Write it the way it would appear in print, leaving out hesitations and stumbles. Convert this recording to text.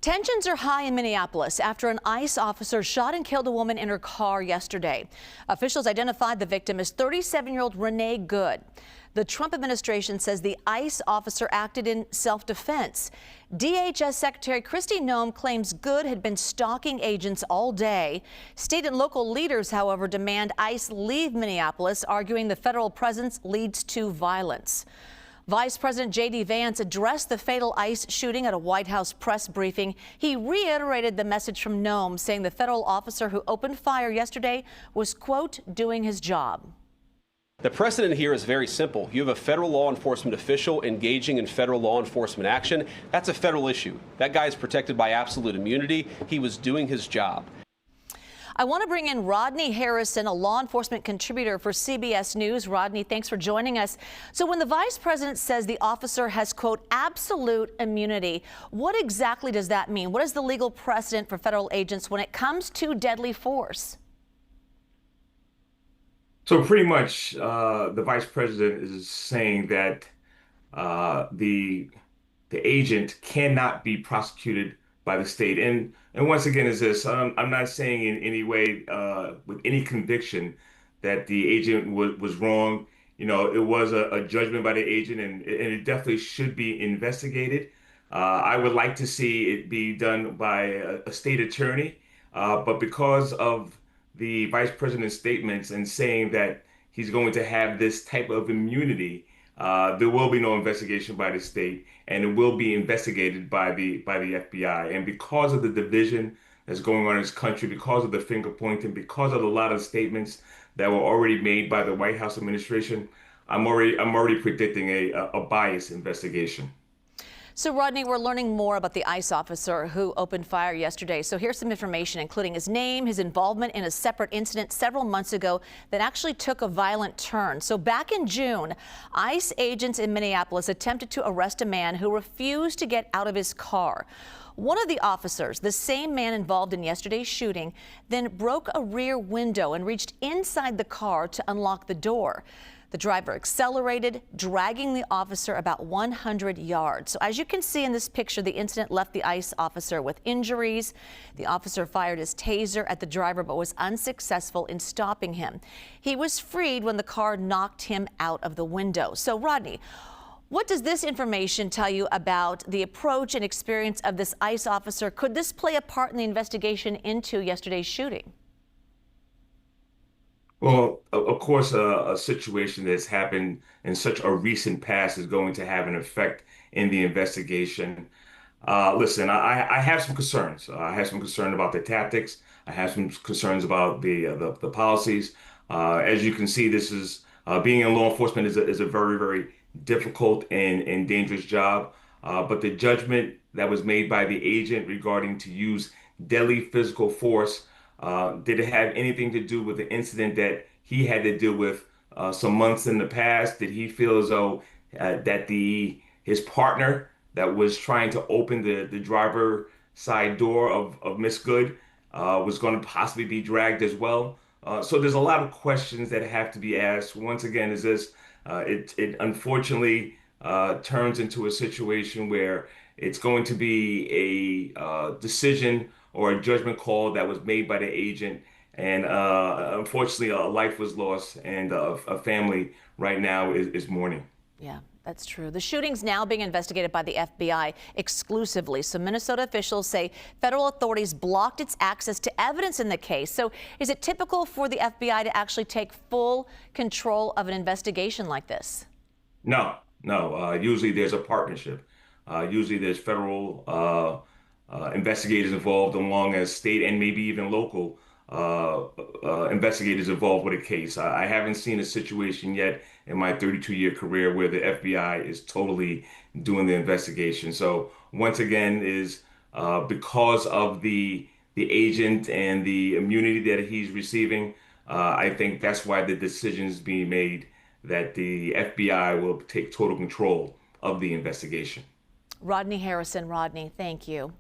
Tensions are high in Minneapolis after an ICE officer shot and killed a woman in her car yesterday. Officials identified the victim as 37-year-old Renee Good. The Trump administration says the ICE officer acted in self-defense. DHS Secretary Kristi Noem claims Good had been stalking agents all day. State and local leaders, however, demand ICE leave Minneapolis, arguing the federal presence leads to violence. Vice President J.D. Vance addressed the fatal ICE shooting at a White House press briefing. He reiterated the message from Noem, saying the federal officer who opened fire yesterday was, quote, doing his job. The precedent here is very simple. You have a federal law enforcement official engaging in federal law enforcement action. That's a federal issue. That guy is protected by absolute immunity. He was doing his job. I want to bring in Rodney Harrison, a law enforcement contributor for CBS News. Rodney, thanks for joining us. So when the vice president says the officer has, quote, absolute immunity, what exactly does that mean? What is the legal precedent for federal agents when it comes to deadly force? So pretty much the vice president is saying that the agent cannot be prosecuted by the state. And once again, is this, I'm not saying in any way with any conviction that the agent was wrong. You know, it was a judgment by the agent, and it definitely should be investigated. I would like to see it be done by a state attorney, but because of the vice president's statements and saying that he's going to have this type of immunity, there will be no investigation by the state, and it will be investigated by the FBI. And because of the division that's going on in this country, because of the finger pointing, because of a lot of statements that were already made by the White House administration, I'm already predicting a biased investigation. So, Rodney, we're learning more about the ICE officer who opened fire yesterday. So here's some information, including his name, his involvement in a separate incident several months ago that actually took a violent turn. So back in June, ICE agents in Minneapolis attempted to arrest a man who refused to get out of his car. One of the officers, the same man involved in yesterday's shooting, then broke a rear window and reached inside the car to unlock the door. The driver accelerated, dragging the officer about 100 yards. So as you can see in this picture, the incident left the ICE officer with injuries. The officer fired his taser at the driver but was unsuccessful in stopping him. He was freed when the car knocked him out of the window. So, Rodney, what does this information tell you about the approach and experience of this ICE officer? Could this play a part in the investigation into yesterday's shooting? Well, of course, a situation that's happened in such a recent past is going to have an effect in the investigation. Listen, I have some concerns. I have some concern about the tactics. I have some concerns about the policies. As you can see, this is being in law enforcement is a very, very difficult and dangerous job. But the judgment that was made by the agent regarding to use deadly physical force, did it have anything to do with the incident that he had to deal with some months in the past? Did he feel as though that his partner that was trying to open the driver side door of Miss Good was going to possibly be dragged as well? So there's a lot of questions that have to be asked. Once again, is this it unfortunately turns into a situation where it's going to be a decision or a judgment call that was made by the agent. And unfortunately, a life was lost, and a family right now is mourning. Yeah, that's true. The shooting's now being investigated by the FBI exclusively. So Minnesota officials say federal authorities blocked its access to evidence in the case. So is it typical for the FBI to actually take full control of an investigation like this? No. Usually there's a partnership. Usually there's federal investigators involved, along as state and maybe even local investigators involved with a case. I haven't seen a situation yet in my 32-year career where the FBI is totally doing the investigation. So once again, is because of the agent and the immunity that he's receiving, I think that's why the decision is being made that the FBI will take total control of the investigation. Rodney Harrison. Rodney, thank you.